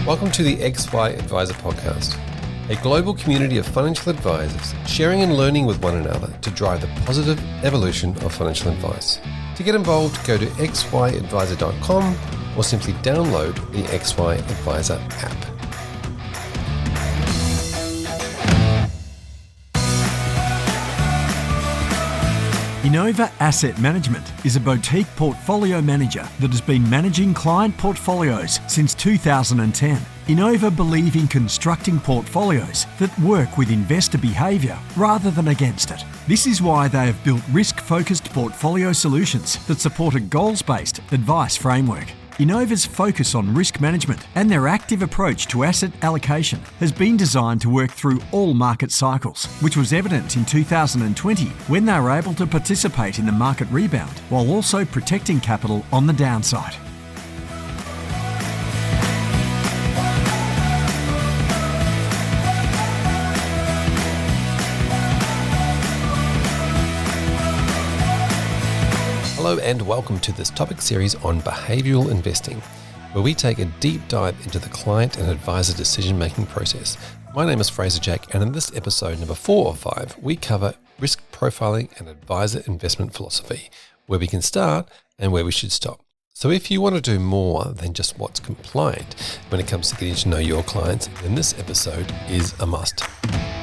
Welcome to the XY Advisor Podcast, a global community of financial advisors sharing and learning with one another to drive the positive evolution of financial advice. To get involved, go to xyadvisor.com or simply download the XY Advisor app. Innova Asset Management is a boutique portfolio manager that has been managing client portfolios since 2010. Innova believe in constructing portfolios that work with investor behaviour rather than against it. This is why they have built risk-focused portfolio solutions that support a goals-based advice framework. Innova's focus on risk management and their active approach to asset allocation has been designed to work through all market cycles, which was evident in 2020 when they were able to participate in the market rebound while also protecting capital on the downside. Hello and welcome to this topic series on behavioural investing, where we take a deep dive into the client and advisor decision-making process. My name is Fraser Jack, and in this episode number 4 of 5, we cover risk profiling and advisor investment philosophy, where we can start and where we should stop. So if you want to do more than just what's compliant when it comes to getting to know your clients, then this episode is a must.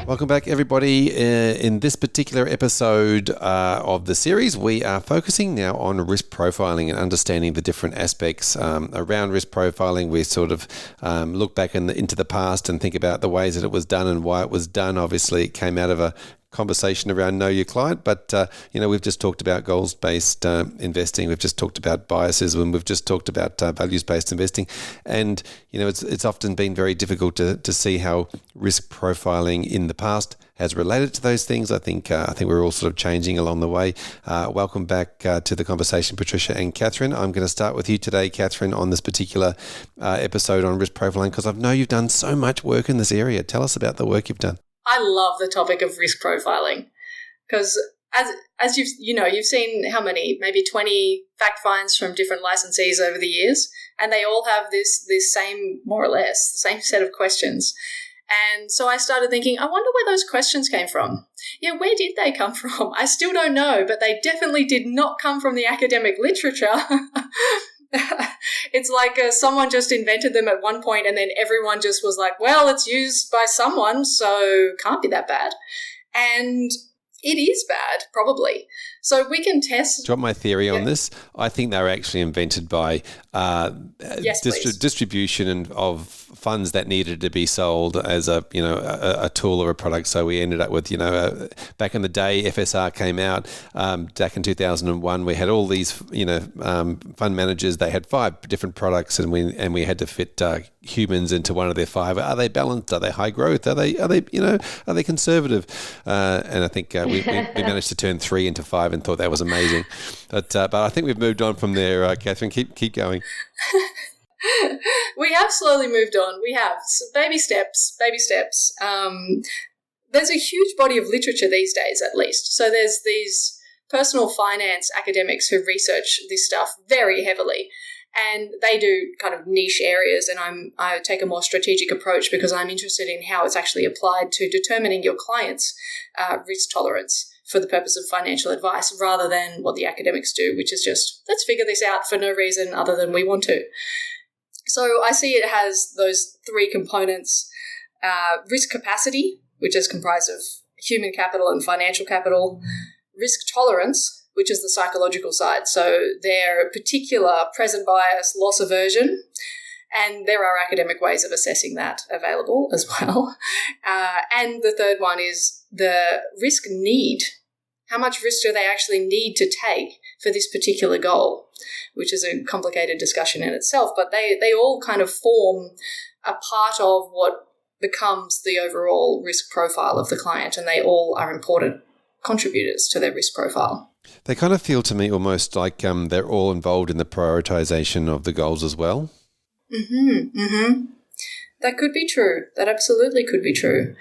Welcome back, everybody. In this particular episode of the series, we are focusing now on risk profiling and understanding the different aspects around risk profiling. We sort of look back into the past and think about the ways that it was done and why it was done. Obviously, it came out of a conversation around know your client, but we've just talked about goals-based investing, we've just talked about biases, and we've just talked about values-based investing, and it's often been very difficult to see how risk profiling in the past has related to those things. I think we're all sort of changing along the way. Welcome back to the conversation, Patricia and Catherine. I'm going to start with you today, Catherine, on this particular episode on risk profiling, because I know you've done so much work in this area. Tell us about the work you've done. I love the topic of risk profiling because as you've seen how many, maybe 20 fact finds from different licensees over the years, and they all have this same, more or less, the same set of questions. And so I started thinking, I wonder where those questions came from. Yeah, where did they come from? I still don't know, but they definitely did not come from the academic literature. It's like someone just invented them at one point and then everyone just was like, well, it's used by someone, so can't be that bad. And it is bad, probably. So we can test. Do you want my theory on this? I think they were actually invented by distribution of funds that needed to be sold as a tool or a product. So we ended up with back in the day, FSR came out back in 2001. We had all these fund managers. They had 5 different products, and we had to fit humans into one of their 5. Are they balanced? Are they high growth? Are they conservative? And I think we managed to turn 3 into 5 and thought that was amazing. But I think we've moved on from there. Catherine, keep going. We have slowly moved on. We have. So baby steps. There's a huge body of literature these days, at least. So there's these personal finance academics who research this stuff very heavily. And they do kind of niche areas, and I take a more strategic approach because I'm interested in how it's actually applied to determining your client's risk tolerance for the purpose of financial advice, rather than what the academics do, which is just, let's figure this out for no reason other than we want to. So I see it has those 3 components: risk capacity, which is comprised of human capital and financial capital; risk tolerance, which is the psychological side, so their particular present bias, loss aversion, and there are academic ways of assessing that available as well. And the third one is the risk need. How much risk do they actually need to take for this particular goal, which is a complicated discussion in itself, but they all kind of form a part of what becomes the overall risk profile of the client, and they all are important contributors to their risk profile. They kind of feel to me almost like they're all involved in the prioritization of the goals as well. That could be true. That absolutely could be true.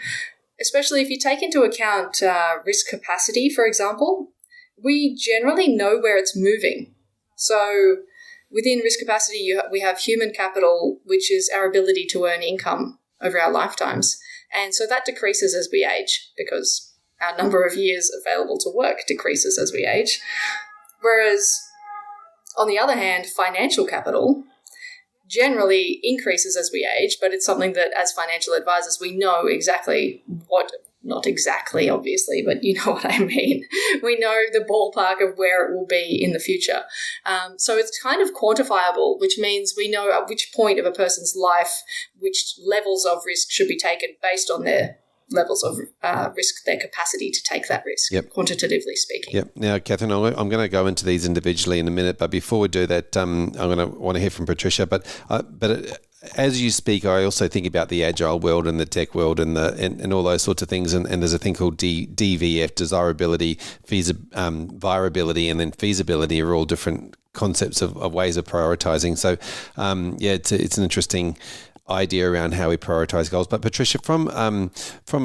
Especially if you take into account risk capacity, for example, we generally know where it's moving. So within risk capacity, we have human capital, which is our ability to earn income over our lifetimes. And so that decreases as we age because our number of years available to work decreases as we age. Whereas, on the other hand, financial capital generally increases as we age, but it's something that as financial advisors, we know exactly not exactly, obviously, but you know what I mean. We know the ballpark of where it will be in the future. So it's kind of quantifiable, which means we know at which point of a person's life, which levels of risk should be taken based on their levels of risk, their capacity to take that risk, quantitatively speaking. Yep. Now, Catherine, I'm going to go into these individually in a minute, but before we do that, I'm going to want to hear from Patricia. But as you speak, I also think about the agile world and the tech world and all those sorts of things. And there's a thing called DVF, desirability, viability, and then feasibility are all different concepts of ways of prioritizing. So, it's an interesting idea around how we prioritize goals. But Patricia, from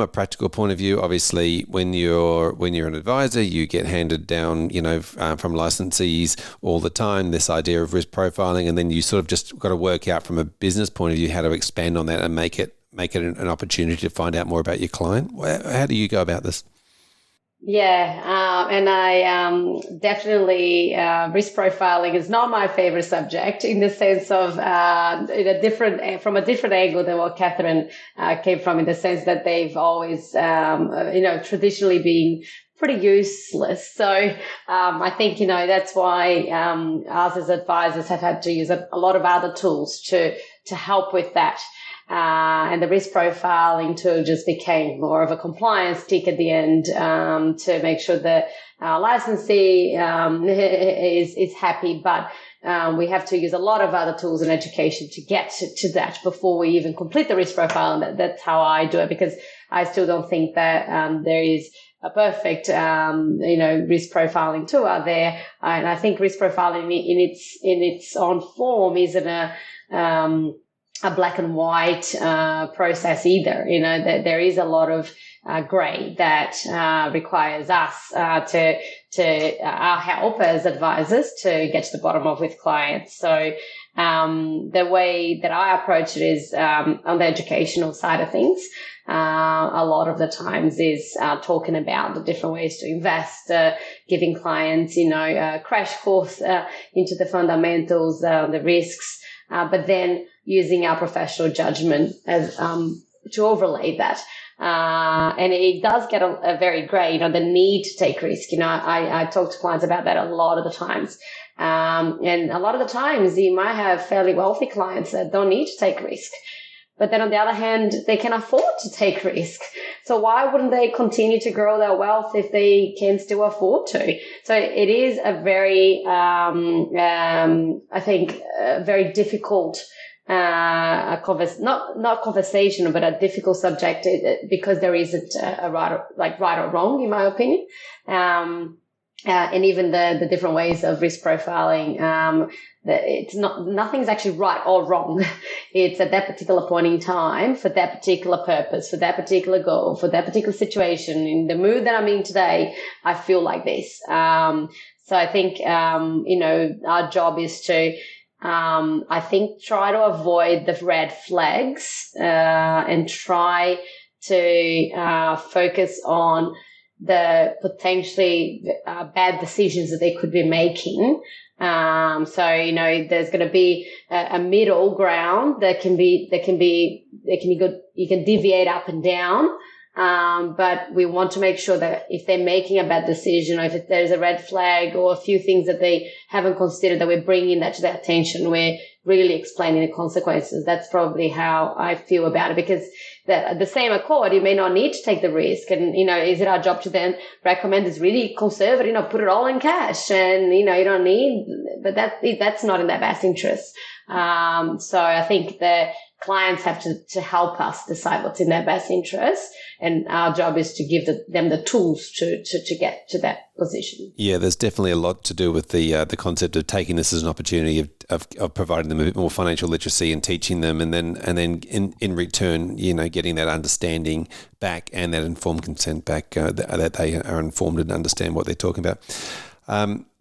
a practical point of view, obviously when you're an advisor, you get handed down, from licensees all the time, this idea of risk profiling, and then you sort of just got to work out from a business point of view how to expand on that and make it an opportunity to find out more about your client. How do you go about this? Yeah, and I definitely risk profiling is not my favorite subject in the sense of from a different angle than what Catherine came from, in the sense that they've always traditionally been pretty useless. So I think that's why us as advisors have had to use a lot of other tools to help with that. And the risk profiling tool just became more of a compliance tick at the end to make sure that our licensee is happy. But we have to use a lot of other tools and education to get to that before we even complete the risk profile. And that's how I do it, because I still don't think that there is a perfect, risk profiling tool out there. And I think risk profiling in its own form isn't a black and white process either. That there is a lot of grey that requires us to our help as advisors to get to the bottom of with clients. So the way that I approach it is on the educational side of things. A lot of the times is talking about the different ways to invest, giving clients, a crash course into the fundamentals, the risks, but then using our professional judgment as to overlay that. And it does get a very grey, the need to take risk. I talk to clients about that a lot of the times. And a lot of the times you might have fairly wealthy clients that don't need to take risk. But then on the other hand, they can afford to take risk. So why wouldn't they continue to grow their wealth if they can still afford to? So it is a very, I think, a very difficult not conversation, but a difficult subject because there isn't a right or wrong, in my opinion. And even the different ways of risk profiling, nothing's actually right or wrong. It's at that particular point in time, for that particular purpose, for that particular goal, for that particular situation. In the mood that I'm in today, I feel like this. So I think, our job is to, I think, try to avoid the red flags, and try to focus on the potentially bad decisions that they could be making. So there's going to be a middle ground that can be good. You can deviate up and down. But we want to make sure that if they're making a bad decision, or if there's a red flag or a few things that they haven't considered, that we're bringing that to their attention. We're really explaining the consequences. That's probably how I feel about it, because the same accord, you may not need to take the risk. And, is it our job to then recommend it's really conservative, put it all in cash and, you don't need, but that's not in their best interest. So I think the clients have to help us decide what's in their best interest, and our job is to give them the tools to get to that position. Yeah, there's definitely a lot to do with the concept of taking this as an opportunity of providing them a bit more financial literacy and teaching them, and then in return, getting that understanding back and that informed consent back, that they are informed and understand what they're talking about.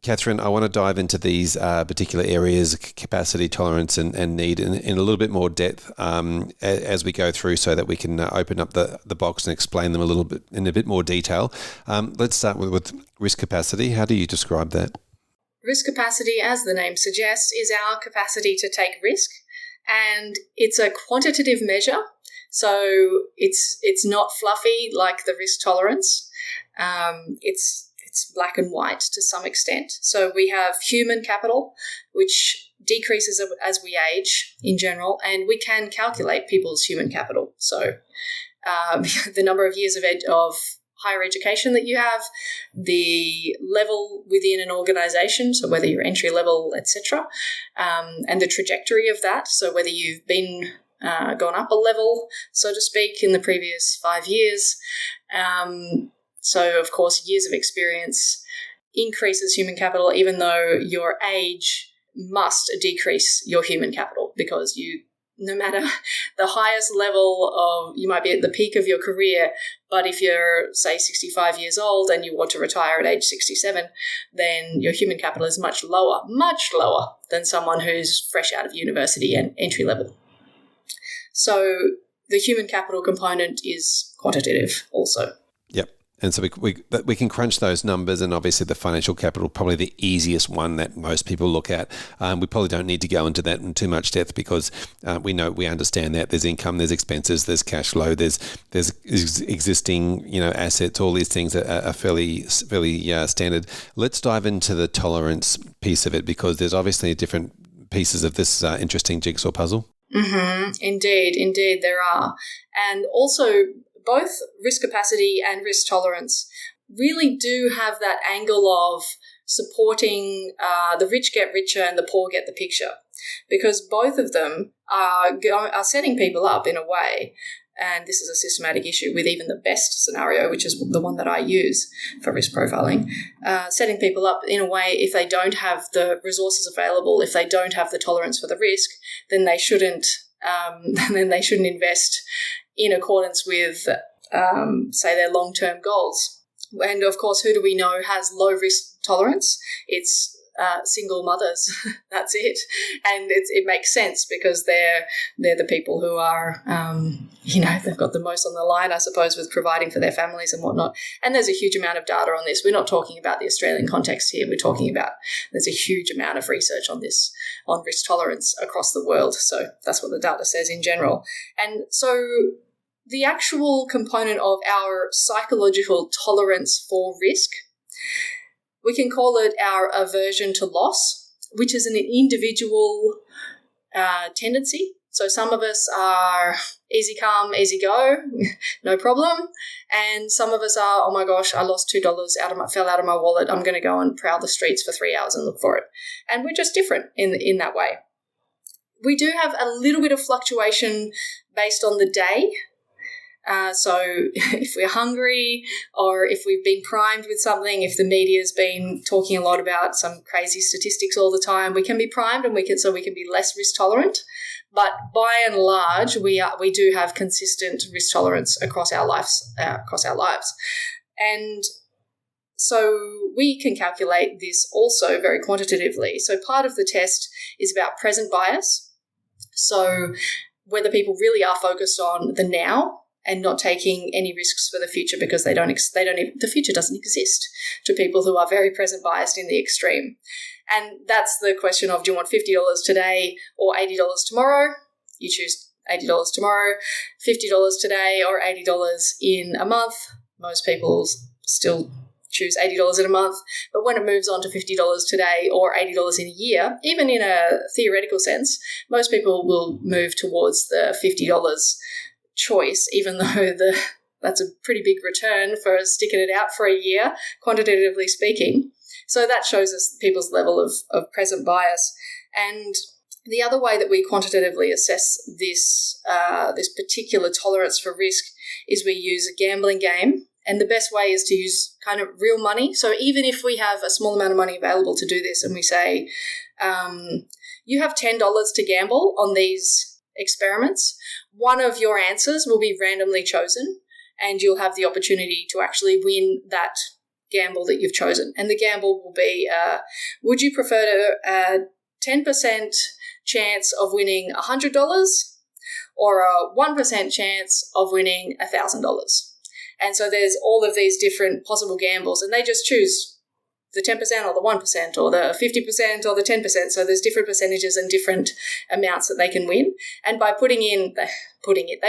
Catherine, I want to dive into these particular areas, capacity, tolerance, and need in a little bit more depth as we go through, so that we can open up the box and explain them a little bit in a bit more detail. Let's start with risk capacity. How do you describe that? Risk capacity, as the name suggests, is our capacity to take risk, and it's a quantitative measure. So it's not fluffy like the risk tolerance. It's black and white to some extent. So we have human capital, which decreases as we age in general, and we can calculate people's human capital. So the number of years of higher education that you have, the level within an organisation, so whether you're entry level, etc., and the trajectory of that, so whether you've been gone up a level, so to speak, in the previous 5 years. So, of course, years of experience increases human capital, even though your age must decrease your human capital, because no matter the highest level of, you might be at the peak of your career, but if you're, say, 65 years old and you want to retire at age 67, then your human capital is much lower than someone who's fresh out of university and entry level. So the human capital component is quantitative also. Yep. And so we can crunch those numbers, and obviously the financial capital, probably the easiest one that most people look at. We probably don't need to go into that in too much depth, because we understand that there's income, there's expenses, there's cash flow, there's existing assets. All these things are fairly standard. Let's dive into the tolerance piece of it, because there's obviously different pieces of this interesting jigsaw puzzle. Mm-hmm. Indeed, there are, and also, both risk capacity and risk tolerance really do have that angle of supporting the rich get richer and the poor get the picture, because both of them are setting people up in a way, and this is a systematic issue with even the best scenario, which is the one that I use for risk profiling, setting people up in a way, if they don't have the resources available, if they don't have the tolerance for the risk, then they shouldn't invest in accordance with, say, their long-term goals. And, of course, who do we know has low risk tolerance? It's single mothers. That's it. And it makes sense, because they're the people who are, they've got the most on the line, I suppose, with providing for their families and whatnot. And there's a huge amount of data on this. We're not talking about the Australian context here. We're talking about, there's a huge amount of research on this, on risk tolerance across the world. So that's what the data says in general. And so the actual component of our psychological tolerance for risk, we can call it our aversion to loss, which is an individual tendency. So some of us are easy come, easy go, no problem. And some of us are, oh my gosh, I lost $2 fell out of my wallet. I'm going to go and prowl the streets for 3 hours and look for it. And we're just different in that way. We do have a little bit of fluctuation based on the day. So if we're hungry, or if we've been primed with something, if the media's been talking a lot about some crazy statistics all the time, we can be primed, and we can be less risk tolerant. But by and large, we do have consistent risk tolerance across our lives. And so we can calculate this also very quantitatively. So part of the test is about present bias. So whether people really are focused on the now and not taking any risks for the future, because the future doesn't exist to people who are very present biased in the extreme. And that's the question of, do you want $50 today or $80 tomorrow? You choose $80 tomorrow, $50 today or $80 in a month. Most people still choose $80 in a month. But when it moves on to $50 today or $80 in a year, even in a theoretical sense, most people will move towards the $50 choice, even though that's a pretty big return for sticking it out for a year, quantitatively speaking. So that shows us people's level of present bias. And the other way that we quantitatively assess this particular tolerance for risk is we use a gambling game. And the best way is to use kind of real money. So even if we have a small amount of money available to do this, and we say, you have $10 to gamble on these experiments, one of your answers will be randomly chosen, and you'll have the opportunity to actually win that gamble that you've chosen. And the gamble will be, would you prefer a 10% chance of winning $100 or a 1% chance of winning $1,000? And so there's all of these different possible gambles, and they just choose the 10% or the 1% or the 50% or the 10%. So there's different percentages and different amounts that they can win. And by they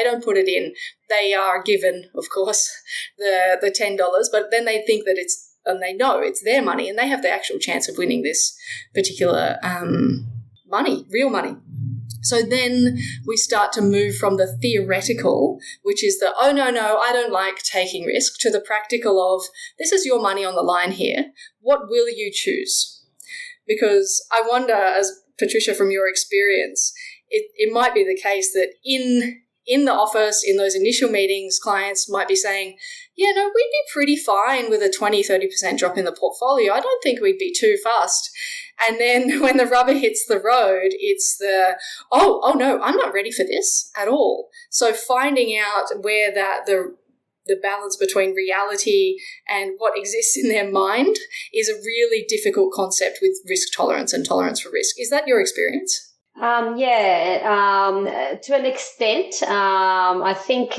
don't put it in, they are given, of course, the $10, but then they think that and they know it's their money and they have the actual chance of winning this particular money, real money. So then we start to move from the theoretical, which is the, oh, no, I don't like taking risk, to the practical of, this is your money on the line here. What will you choose? Because I wonder, as Patricia, from your experience, it might be the case that in the office, in those initial meetings, clients might be saying, yeah, no, we'd be pretty fine with a 20-30% drop in the portfolio. I don't think we'd be too fast. And then when the rubber hits the road, it's the, oh no, I'm not ready for this at all. So finding out where the balance between reality and what exists in their mind is a really difficult concept with risk tolerance and tolerance for risk. Is that your experience? To an extent. I think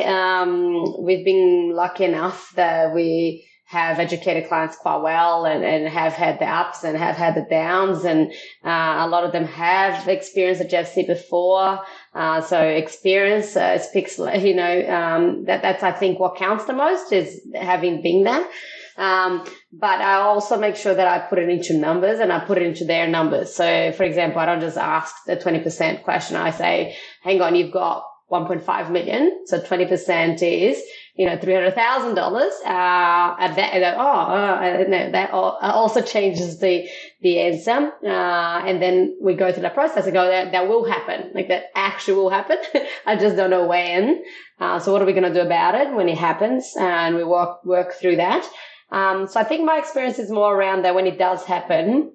we've been lucky enough that we have educated clients quite well and have had the ups and have had the downs, and a lot of them have experienced a GFC before. So experience speaks, that's I think what counts the most is having been there. But I also make sure that I put it into numbers and I put it into their numbers. So, for example, I don't just ask the 20% question. I say, hang on, you've got 1.5 million. So 20% is, $300,000. That also changes the answer. And then we go through the process and go, that will happen. Like that actually will happen. I just don't know when. So what are we going to do about it when it happens? And we work through that. So I think my experience is more around that when it does happen,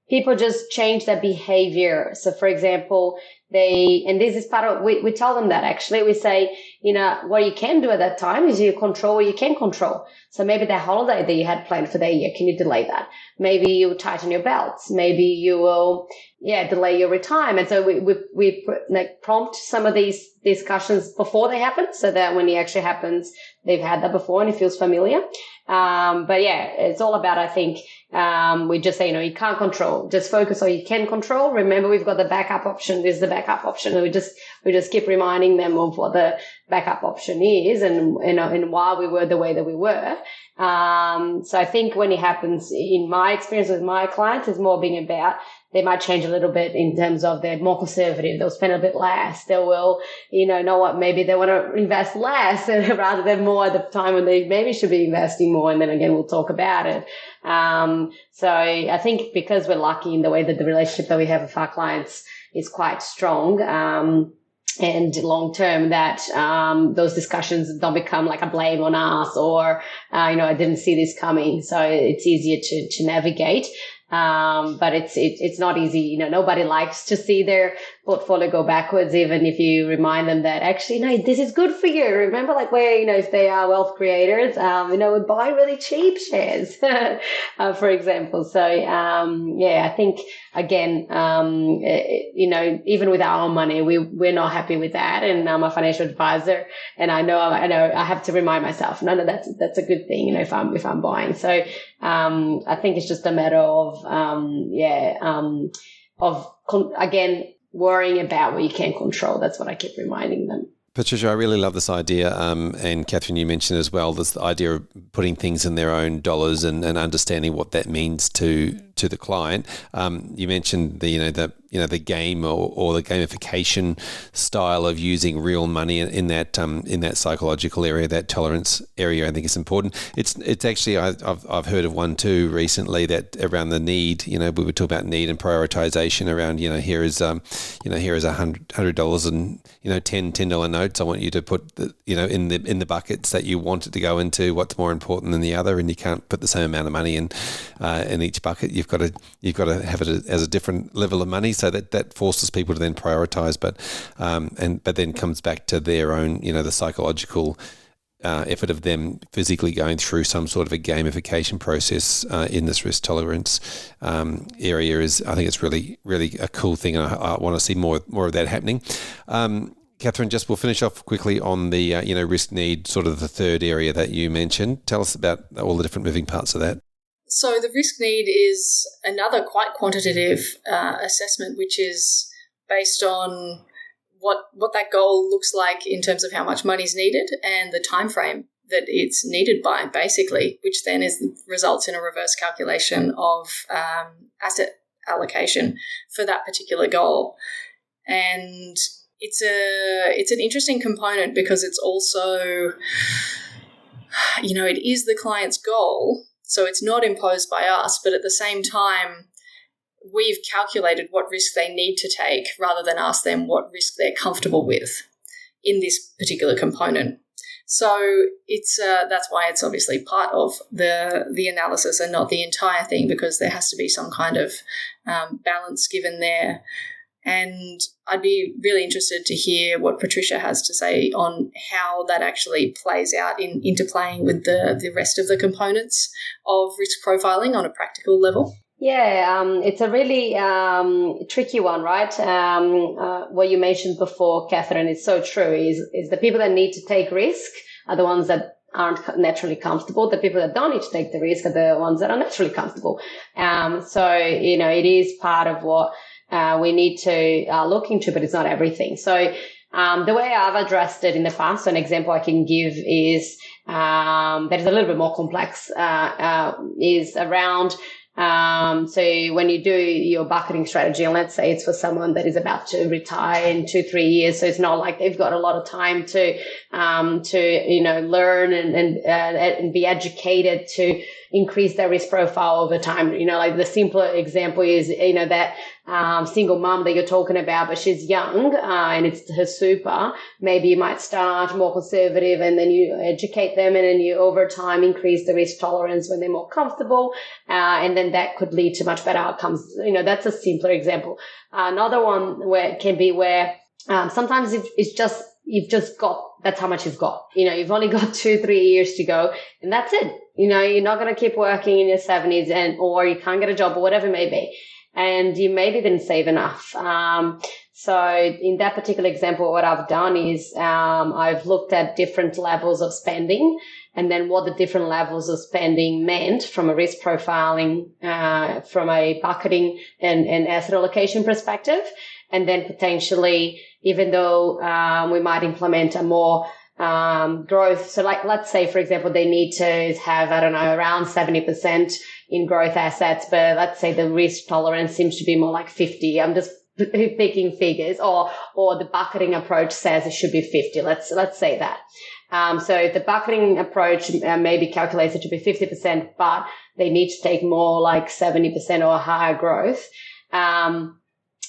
people just change their behavior. So for example, and this is part of, we tell them that actually, we say, what you can do at that time is you control what you can control. So maybe that holiday that you had planned for that year, can you delay that? Maybe you tighten your belts. Maybe you will, delay your retirement. So we prompt some of these discussions before they happen so that when it actually happens, they've had that before and it feels familiar. But it's all about, I think, we just say, you can't control, just focus on you can control. Remember, we've got the backup option. This is the backup option. And we just keep reminding them of what the backup option is and why we were the way that we were. So I think when it happens, in my experience with my clients, is more being about, they might change a little bit in terms of they're more conservative. They'll spend a bit less. They will, know what, maybe they want to invest less rather than more at the time when they maybe should be investing more. And then again, we'll talk about it. So I think because we're lucky in the way that the relationship that we have with our clients is quite strong, and long term, that those discussions don't become like a blame on us or, I didn't see this coming. So it's easier to navigate. But it's not easy. Nobody likes to see their portfolio go backwards, even if you remind them that actually, no, this is good for you. Remember, like where, if they are wealth creators, we buy really cheap shares, for example. So, I think again, even with our own money, we're not happy with that. And I'm a financial advisor and I know I have to remind myself, no, that's a good thing, if I'm buying. So, I think it's just a matter of, again, worrying about what you can control. That's what I keep reminding them. Patricia, I really love this idea, and Catherine, you mentioned as well, this idea of putting things in their own dollars and understanding what that means to the client. You mentioned the game or the gamification style of using real money in that psychological area, that tolerance area. I think is important. It's actually I've heard of one too recently that around the need. We were talking about need and prioritization around. Here is $100 and $10 notes. I want you to put in the buckets that you want it to go into. What's more important than the other, and you can't put the same amount of money in each bucket. You've got to have it as a different level of money, so that forces people to then prioritize. But then comes back to their own, the psychological effort of them physically going through some sort of a gamification process in this risk tolerance area I think it's really, really a cool thing. And I want to see more of that happening. Catherine, we'll finish off quickly on the risk need, sort of the third area that you mentioned. Tell us about all the different moving parts of that. So the risk need is another quite quantitative assessment, which is based on what that goal looks like in terms of how much money is needed and the time frame that it's needed by, basically, which then results in a reverse calculation of asset allocation for that particular goal. And it's an interesting component because it's also, it is the client's goal, so it's not imposed by us, but at the same time, we've calculated what risk they need to take rather than ask them what risk they're comfortable with in this particular component. So it's that's why it's obviously part of the analysis and not the entire thing, because there has to be some kind of balance given there. And I'd be really interested to hear what Patricia has to say on how that actually plays out in interplaying with the rest of the components of risk profiling on a practical level. Yeah, it's a really tricky one, right? What you mentioned before, Catherine, is so true, is the people that need to take risk are the ones that aren't naturally comfortable. The people that don't need to take the risk are the ones that are naturally comfortable. So, it is part of what we need to look into, but it's not everything. So the way I've addressed it in the past, an example I can give is that is a little bit more complex, is around so when you do your bucketing strategy, and let's say it's for someone that is about to retire in 2-3 years, so it's not like they've got a lot of time to learn and be educated to increase their risk profile over time. Like the simpler example is, that single mom that you're talking about, but she's young and it's her super. Maybe you might start more conservative and then you educate them, and then you over time increase the risk tolerance when they're more comfortable, and then that could lead to much better outcomes. That's a simpler example. Another one where sometimes it's just you've just got, that's how much you've got. You've only got 2-3 years to go, and that's it. You're not going to keep working in your 70s or you can't get a job or whatever it may be. And you maybe didn't save enough. So in that particular example, what I've done is I've looked at different levels of spending and then what the different levels of spending meant from a risk profiling, from a bucketing and asset allocation perspective. And then potentially, even though we might implement a more growth. So let's say, for example, they need to have, around 70% in growth assets, but let's say the risk tolerance seems to be more like 50. I'm just picking figures, or the bucketing approach says it should be 50. Let's say that. So the bucketing approach maybe calculates it to be 50%, but they need to take more like 70% or higher growth.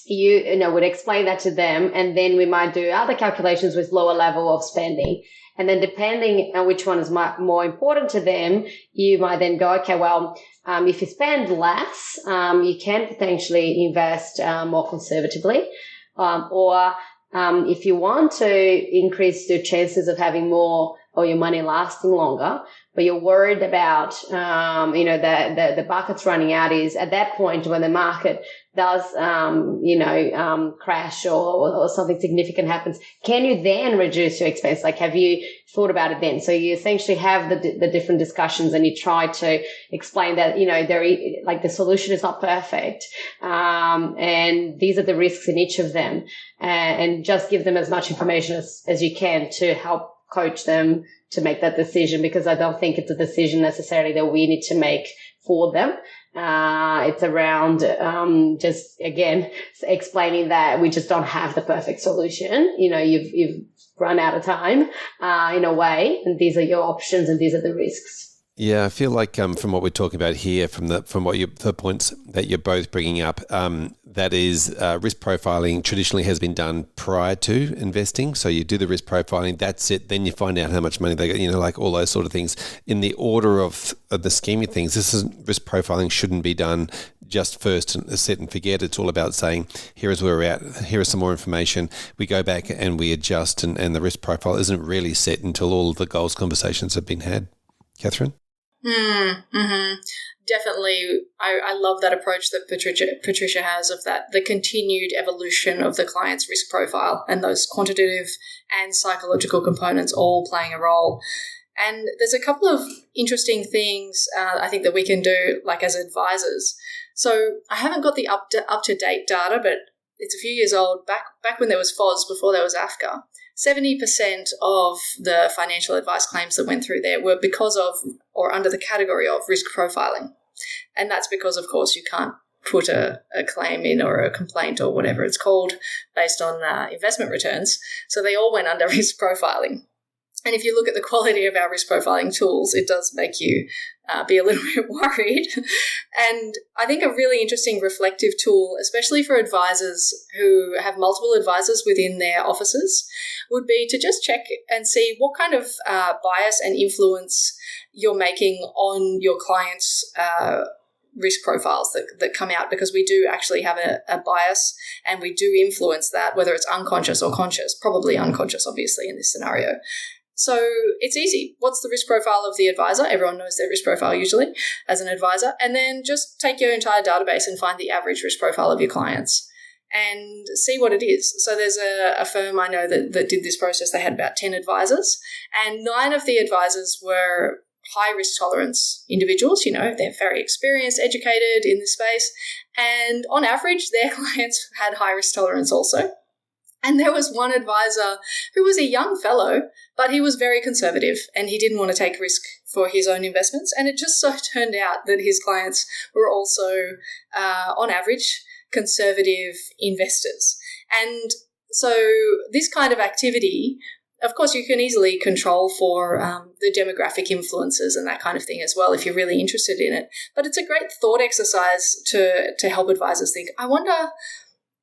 You would explain that to them, and then we might do other calculations with lower level of spending. And then depending on which one is more important to them, you might then go, okay, well, if you spend less, you can potentially invest more conservatively. Or if you want to increase the chances of having more or your money lasting longer, but you're worried about, the buckets running out, is at that point when the market does, crash or something significant happens, can you then reduce your expense? Like, have you thought about it then? So you essentially have the different discussions, and you try to explain that, the solution is not perfect. And these are the risks in each of them, and just give them as much information as you can to help coach them to make that decision, because I don't think it's a decision necessarily that we need to make for them. It's around just, again, explaining that we just don't have the perfect solution. You've run out of time in a way, and these are your options and these are the risks. Yeah, I feel like from what we're talking about here, from the points that you're both bringing up, that is risk profiling traditionally has been done prior to investing. So you do the risk profiling, that's it. Then you find out how much money they got, like all those sort of things. In the order of the scheme of things, risk profiling shouldn't be done just first set and forget. It's all about saying, here is where we're at, here is some more information. We go back and we adjust, and the risk profile isn't really set until all of the goals conversations have been had. Catherine? Mm-hmm. Definitely. I love that approach that Patricia has of that, the continued evolution of the client's risk profile and those quantitative and psychological components all playing a role. And there's a couple of interesting things I think that we can do, like as advisors. So I haven't got the up-to-date data, but it's a few years old. Back when there was FOS, before there was AFCA, 70% of the financial advice claims that went through there were because of or under the category of risk profiling. And that's because, of course, you can't put a claim in or a complaint or whatever it's called based on investment returns. So they all went under risk profiling. And if you look at the quality of our risk profiling tools, it does make you be a little bit worried. And I think a really interesting reflective tool, especially for advisors who have multiple advisors within their offices, would be to just check and see what kind of bias and influence you're making on your clients' risk profiles that come out, because we do actually have a bias and we do influence that, whether it's unconscious or conscious, probably unconscious, obviously, in this scenario. So it's easy. What's the risk profile of the advisor? Everyone knows their risk profile usually as an advisor. And then just take your entire database and find the average risk profile of your clients and see what it is. So there's a firm I know that did this process. They had about 10 advisors, and 9 of the advisors were high risk tolerance individuals. They're very experienced, educated in this space. And on average, their clients had high risk tolerance also. And there was one advisor who was a young fellow, but he was very conservative and he didn't want to take risk for his own investments. And it just so turned out that his clients were also, on average, conservative investors. And so this kind of activity, of course, you can easily control for the demographic influences and that kind of thing as well if you're really interested in it. But it's a great thought exercise to help advisors think, I wonder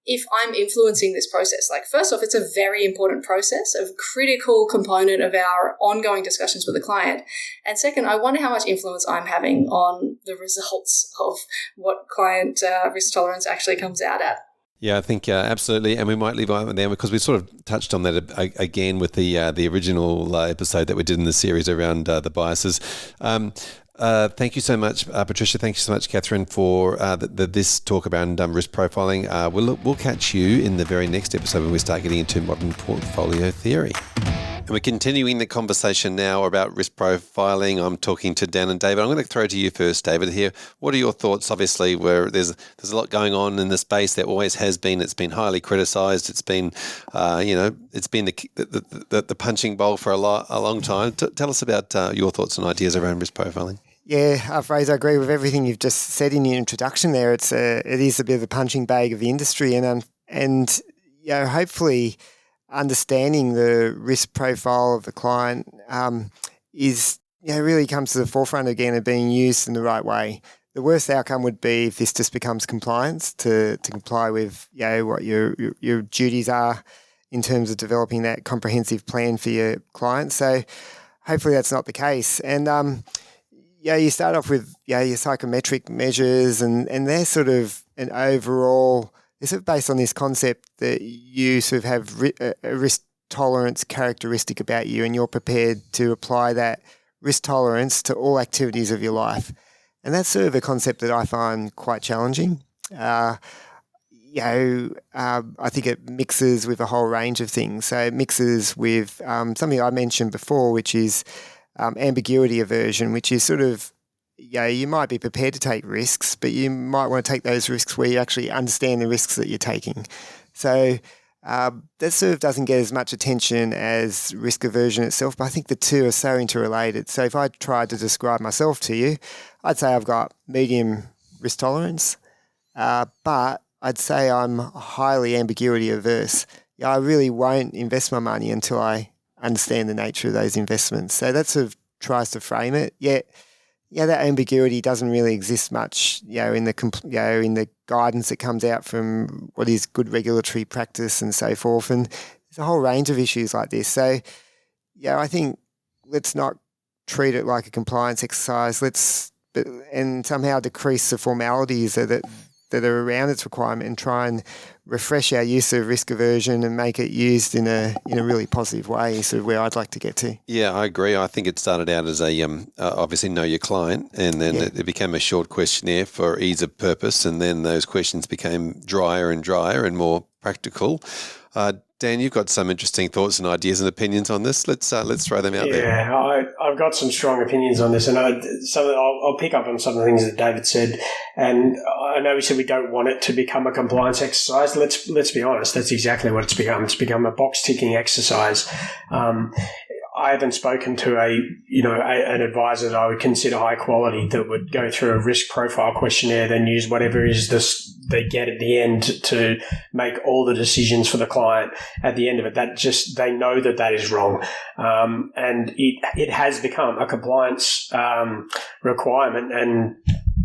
if I'm influencing this process. Like, first off, it's a very important process, a critical component of our ongoing discussions with the client. And second, I wonder how much influence I'm having on the results of what client risk tolerance actually comes out at. Yeah, I think absolutely, and we might leave on there because we sort of touched on that again with the original episode that we did in the series around the biases. Thank you so much, Patricia. Thank you so much, Catherine, for this talk around risk profiling. We'll catch you in the very next episode when we start getting into modern portfolio theory. And we're continuing the conversation now about risk profiling. I'm talking to Dan and David. I'm going to throw to you first, David, here. What are your thoughts? Obviously, where there's a lot going on in the space. There always has been. It's been highly criticised. It's been, it's been the punching bowl for a long time. Tell us about your thoughts and ideas around risk profiling. Yeah, Fraser, I agree with everything you've just said in your introduction there. It is a bit of a punching bag of the industry, and hopefully understanding the risk profile of the client is really comes to the forefront again of being used in the right way. The worst outcome would be if this just becomes compliance to comply with what your duties are in terms of developing that comprehensive plan for your clients. So hopefully that's not the case. And you start off with your psychometric measures, and they're sort of an overall. They're sort of based on this concept that you sort of have a risk tolerance characteristic about you, and you're prepared to apply that risk tolerance to all activities of your life. And that's sort of a concept that I find quite challenging. I think it mixes with a whole range of things. So it mixes with something I mentioned before, which is ambiguity aversion, which is sort of, you might be prepared to take risks, but you might want to take those risks where you actually understand the risks that you're taking. So that sort of doesn't get as much attention as risk aversion itself, but I think the two are so interrelated. So if I tried to describe myself to you, I'd say I've got medium risk tolerance, but I'd say I'm highly ambiguity averse. I really won't invest my money until I understand the nature of those investments. So that sort of tries to frame it. Yet, that ambiguity doesn't really exist much, in the guidance that comes out from what is good regulatory practice and so forth. And there's a whole range of issues like this. So, I think let's not treat it like a compliance exercise. Let's and somehow decrease the formalities that are around its requirement, and try and refresh our use of risk aversion and make it used in a really positive way, sort of where I'd like to get to. Yeah, I agree. I think it started out as a obviously know your client, and then it became a short questionnaire for ease of purpose, and then those questions became drier and more practical. Dan, you've got some interesting thoughts and ideas and opinions on this. Let's throw them out there. Yeah, I've got some strong opinions on this, and I'll pick up on some of the things that David said. And I know we said we don't want it to become a compliance exercise. Let's be honest, that's exactly what it's become. It's become a box ticking exercise. I haven't spoken to an advisor that I would consider high quality that would go through a risk profile questionnaire, then use whatever is they get at the end to make all the decisions for the client at the end of it. They know that is wrong. And it has become a compliance requirement, and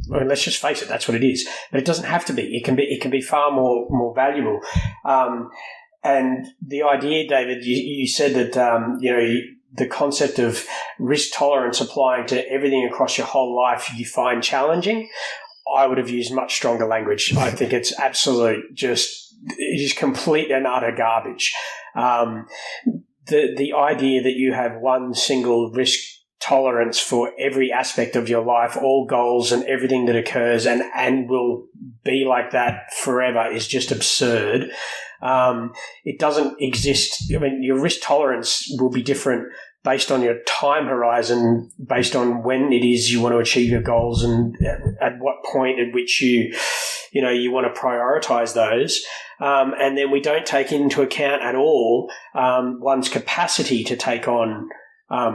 well, let's just face it, that's what it is. But it doesn't have to be. It can be far more valuable. And the idea, David, you said that the concept of risk tolerance applying to everything across your whole life you find challenging. I would have used much stronger language. I think it's it is complete and utter garbage. The idea that you have one single risk tolerance for every aspect of your life, all goals and everything that occurs and will be like that forever is just absurd. It doesn't exist. I mean, your risk tolerance will be different based on your time horizon, based on when it is you want to achieve your goals and at what point at which you want to prioritize those. And then we don't take into account at all one's capacity to take on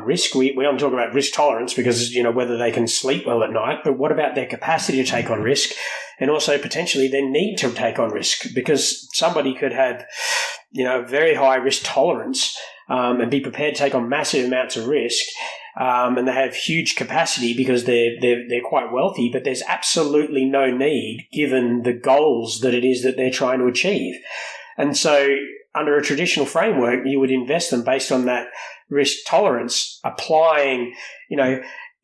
risk. We don't talk about risk tolerance because, whether they can sleep well at night, but what about their capacity to take on risk and also potentially their need to take on risk? Because somebody could have, a very high risk tolerance and be prepared to take on massive amounts of risk, and they have huge capacity because they're quite wealthy, but there's absolutely no need given the goals that it is that they're trying to achieve. And so under a traditional framework, you would invest them based on that risk tolerance, applying,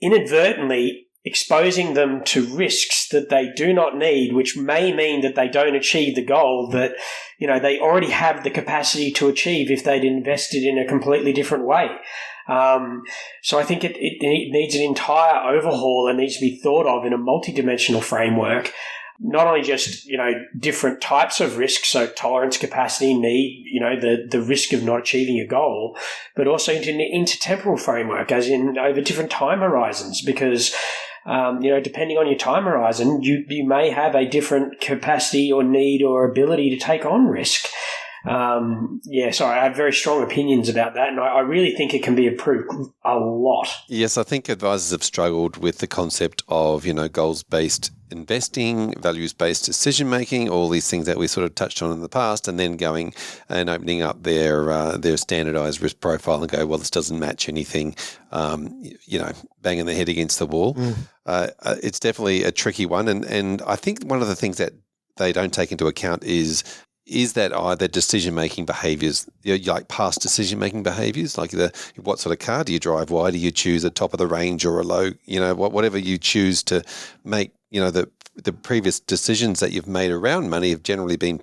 inadvertently exposing them to risks that they do not need, which may mean that they don't achieve the goal that, they already have the capacity to achieve if they'd invested in a completely different way. So I think it needs an entire overhaul and needs to be thought of in a multidimensional framework. Not only just, different types of risk, so tolerance, capacity, need, the risk of not achieving your goal, but also into an intertemporal framework, as in over different time horizons, because, depending on your time horizon, you may have a different capacity or need or ability to take on risk. So I have very strong opinions about that, and I really think it can be improved a lot. Yes, I think advisors have struggled with the concept of, goals-based investing, values-based decision-making, all these things that we sort of touched on in the past, and then going and opening up their standardized risk profile and go, well, this doesn't match anything, banging their head against the wall. It's definitely a tricky one. And I think one of the things that they don't take into account is that either decision-making behaviours, like past decision-making behaviours, like what sort of car do you drive? Why do you choose a top of the range or a low, whatever you choose to make, the previous decisions that you've made around money have generally been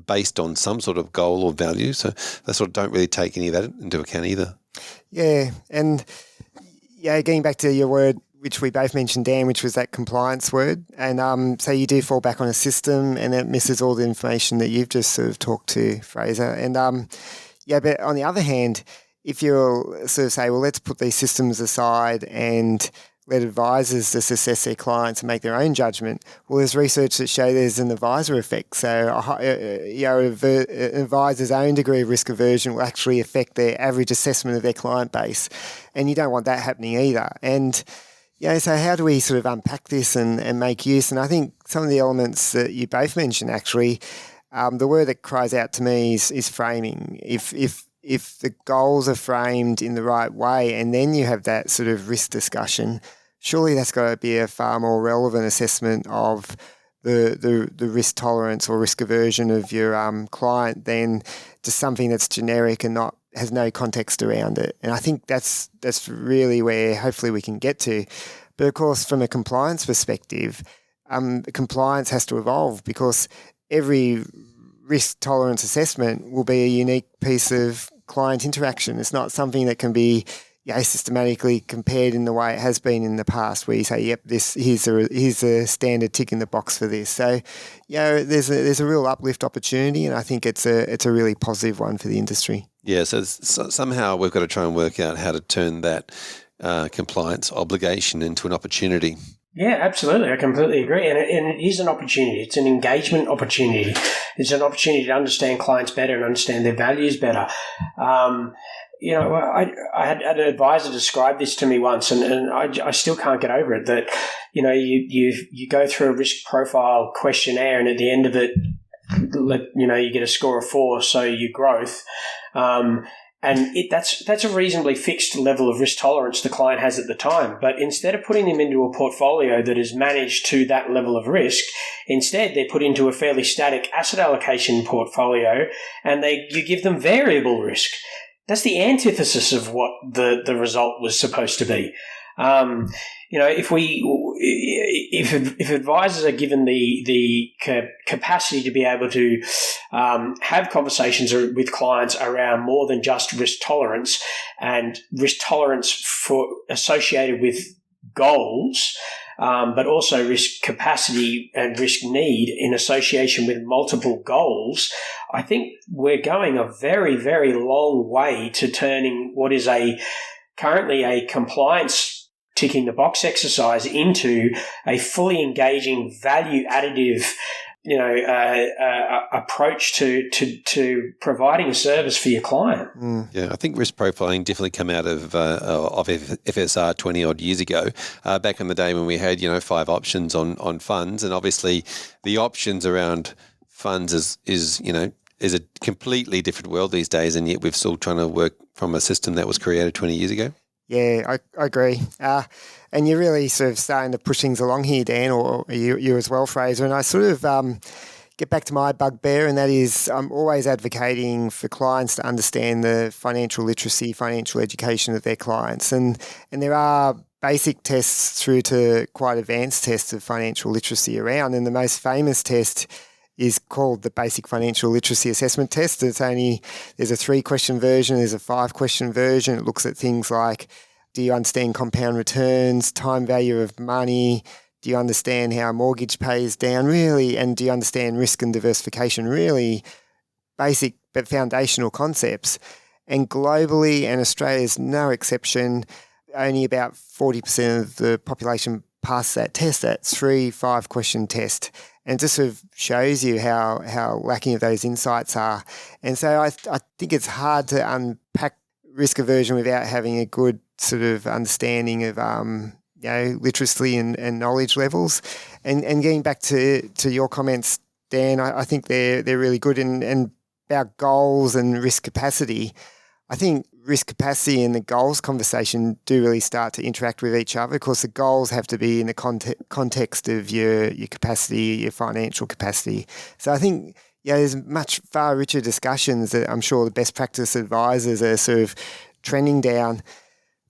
based on some sort of goal or value. So they sort of don't really take any of that into account either. Yeah, and getting back to your word, which we both mentioned, Dan, which was that compliance word. And so you do fall back on a system and it misses all the information that you've just sort of talked to, Fraser. And but on the other hand, if you'll sort of say, well, let's put these systems aside and let advisors just assess their clients and make their own judgment. Well, there's research that show there's an advisor effect. So, an advisor's own degree of risk aversion will actually affect their average assessment of their client base. And you don't want that happening either. And so how do we sort of unpack this and make use? And I think some of the elements that you both mentioned, actually, the word that cries out to me is framing. If the goals are framed in the right way and then you have that sort of risk discussion, surely that's got to be a far more relevant assessment of the risk tolerance or risk aversion of your client than just something that's generic and has no context around it. And I think that's really where hopefully we can get to. But of course, from a compliance perspective, compliance has to evolve because every risk tolerance assessment will be a unique piece of client interaction. It's not something that can be systematically compared in the way it has been in the past, where you say, "Yep, here's a standard tick in the box for this." So, there's a real uplift opportunity, and I think it's a really positive one for the industry. Yeah, so somehow we've got to try and work out how to turn that compliance obligation into an opportunity. Yeah, absolutely. I completely agree. And it is an opportunity. It's an engagement opportunity. It's an opportunity to understand clients better and understand their values better. I had an advisor describe this to me once, and I still can't get over it, that, you go through a risk profile questionnaire, and at the end of it, you get a score of 4, so your growth. And that's a reasonably fixed level of risk tolerance the client has at the time. But instead of putting them into a portfolio that is managed to that level of risk, instead they're put into a fairly static asset allocation portfolio, and you give them variable risk. That's the antithesis of what the result was supposed to be. If advisors are given the capacity to be able to have conversations with clients around more than just risk tolerance, and risk tolerance associated with goals, but also risk capacity and risk need in association with multiple goals, I think we're going a very, very long way to turning what is currently a compliance ticking the box exercise into a fully engaging, value additive, approach to providing a service for your client. Yeah, I think risk profiling definitely come out of FSR 20 odd years ago, back in the day when we had 5 options on funds, and obviously the options around funds is a completely different world these days, and yet we're still trying to work from a system that was created 20 years ago. Yeah, I agree. And you're really sort of starting to push things along here, Dan, or you as well, Fraser. And I sort of get back to my bugbear, and that is I'm always advocating for clients to understand the financial literacy, financial education of their clients. And there are basic tests through to quite advanced tests of financial literacy around. And the most famous test is called the Basic Financial Literacy Assessment Test. There's a 3-question version, there's a 5-question version. It looks at things like, do you understand compound returns, time value of money? Do you understand how a mortgage pays down, really? And do you understand risk and diversification? Really basic but foundational concepts. And globally, and Australia's no exception, only about 40% of the population pass that test, that 5-question test. And it just sort of shows you how lacking of those insights are. And so I think it's hard to unpack risk aversion without having a good sort of understanding of literacy and knowledge levels. And getting back to your comments, Dan, I think they're really good. And about goals and risk capacity, I think risk capacity and the goals conversation do really start to interact with each other. Of course, the goals have to be in the context of your capacity, your financial capacity. So I think there's much far richer discussions that I'm sure the best practice advisors are sort of trending down.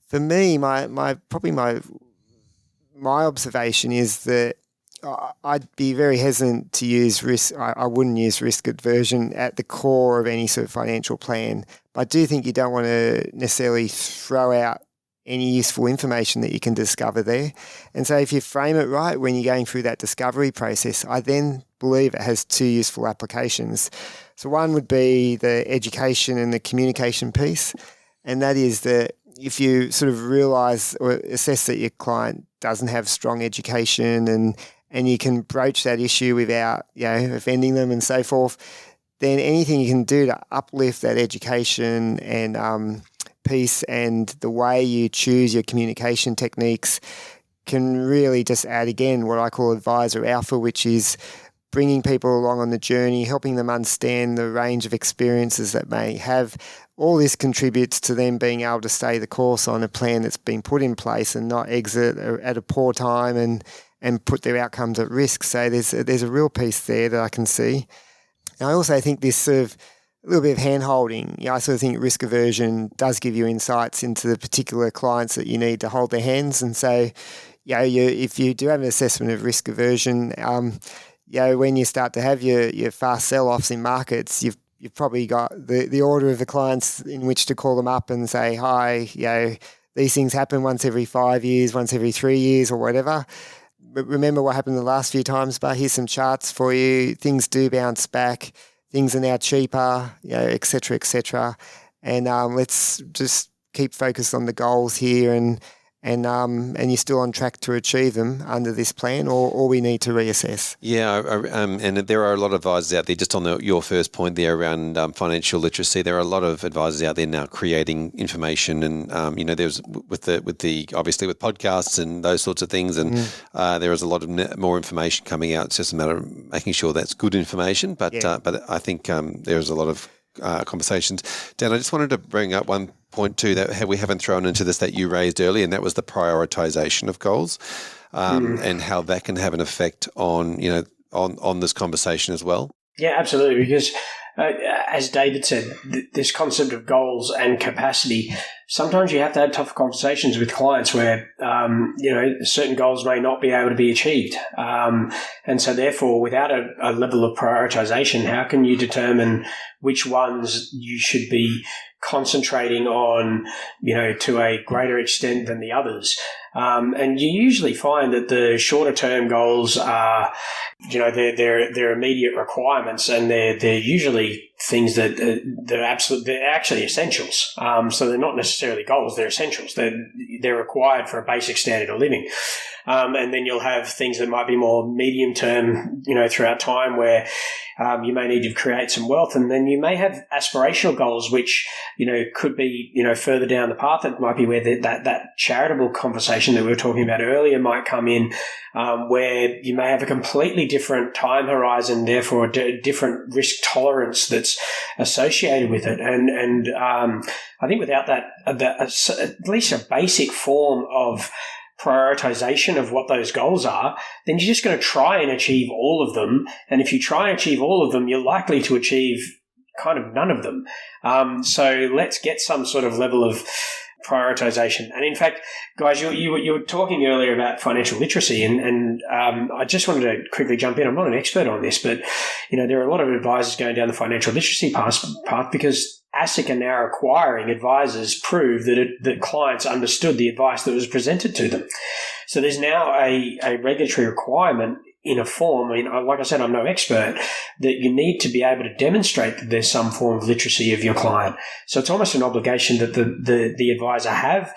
For me, my observation is that I'd be very hesitant to use risk. I wouldn't use risk aversion at the core of any sort of financial plan. But I do think you don't want to necessarily throw out any useful information that you can discover there. And so if you frame it right when you're going through that discovery process, I then believe it has 2 useful applications. So one would be the education and the communication piece. And that is that if you sort of realise or assess that your client doesn't have strong education and you can broach that issue without offending them and so forth, then anything you can do to uplift that education and piece and the way you choose your communication techniques can really just add, again, what I call advisor alpha, which is bringing people along on the journey, helping them understand the range of experiences that may have. All this contributes to them being able to stay the course on a plan that's been put in place and not exit at a poor time and put their outcomes at risk. So there's a real piece there that I can see. And I also think this sort of a little bit of hand-holding. I sort of think risk aversion does give you insights into the particular clients that you need to hold their hands. And so, if you do have an assessment of risk aversion, when you start to have your fast sell-offs in markets, you've probably got the order of the clients in which to call them up and say, hi, these things happen once every 5 years, once every 3 years or whatever. But remember what happened the last few times, but here's some charts for you. Things do bounce back. Things are now cheaper, et cetera, et cetera. And let's just keep focused on the goals here and you're still on track to achieve them under this plan, or we need to reassess. Yeah, and there are a lot of advisors out there, just on your first point there around financial literacy, there are a lot of advisors out there now creating information and, there's with the obviously with podcasts and those sorts of things, and there is a lot of more information coming out. It's just a matter of making sure that's good information, but I think there's a lot of conversations. Dan, I just wanted to bring up one point too that we haven't thrown into this that you raised earlier, and that was the prioritization of goals, and how that can have an effect on on this conversation as well. Yeah, absolutely. Because as David said, this concept of goals and capacity, sometimes you have to have tough conversations with clients where, certain goals may not be able to be achieved. And so therefore, without a level of prioritization, how can you determine which ones you should be concentrating on, to a greater extent than the others? And you usually find that the shorter term goals are, they're immediate requirements, and they're usually things that they're actually essentials. So they're not necessarily goals; they're essentials. They're required for a basic standard of living. And then you'll have things that might be more medium term, throughout time, where you may need to create some wealth, and then you may have aspirational goals, which could be further down the path. It might be where that charitable conversation that we were talking about earlier might come in, where you may have a completely different time horizon, therefore a different risk tolerance that's associated with it. And I think without that, at least a basic form of prioritization of what those goals are, then you're just going to try and achieve all of them. And if you try and achieve all of them, you're likely to achieve kind of none of them. So let's get some sort of level of prioritization. And in fact, guys, you were talking earlier about financial literacy, and I just wanted to quickly jump in. I'm not an expert on this, but there are a lot of advisors going down the financial literacy path because ASIC are now requiring advisors prove that clients understood the advice that was presented to them. So there's now a regulatory requirement in a form, like I said, I'm no expert, that you need to be able to demonstrate that there's some form of literacy of your client. So it's almost an obligation that the advisor have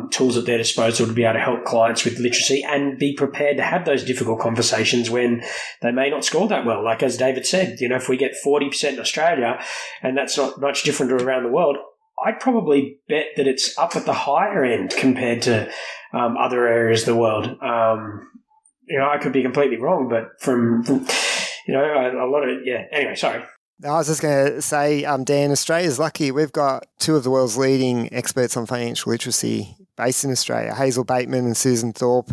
tools at their disposal to be able to help clients with literacy and be prepared to have those difficult conversations when they may not score that well. Like as David said, if we get 40% in Australia, and that's not much different around the world, I'd probably bet that it's up at the higher end compared to other areas of the world. I could be completely wrong, but from a lot of anyway, sorry. I was just going to say, Dan, Australia's lucky. We've got two of the world's leading experts on financial literacy based in Australia, Hazel Bateman and Susan Thorpe,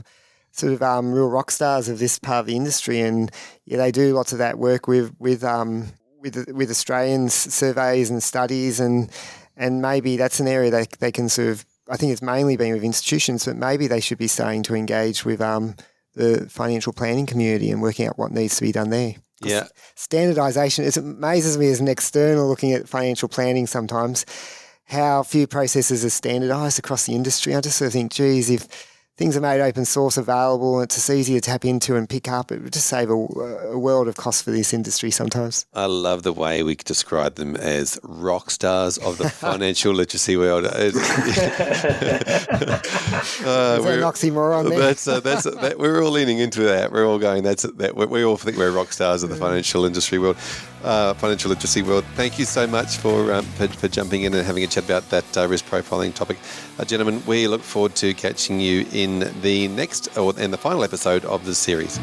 sort of real rock stars of this part of the industry. And they do lots of that work with Australians, surveys and studies, and maybe that's an area they can sort of, I think it's mainly been with institutions, but maybe they should be starting to engage with the financial planning community and working out what needs to be done there. Yeah. Standardization, it amazes me as an external looking at financial planning sometimes how few processes are standardized across the industry. I just sort of think, geez, if things are made open source available and it's easy to tap into and pick up, it would just save a world of cost for this industry sometimes. I love the way we describe them as rock stars of the financial literacy world. Is that an oxymoron there? We're all leaning into that. We're all going, we all think we're rock stars of the financial industry world, financial literacy world. Thank you so much for jumping in and having a chat about that risk profiling topic. Gentlemen, we look forward to catching you in the next or in the final episode of this series.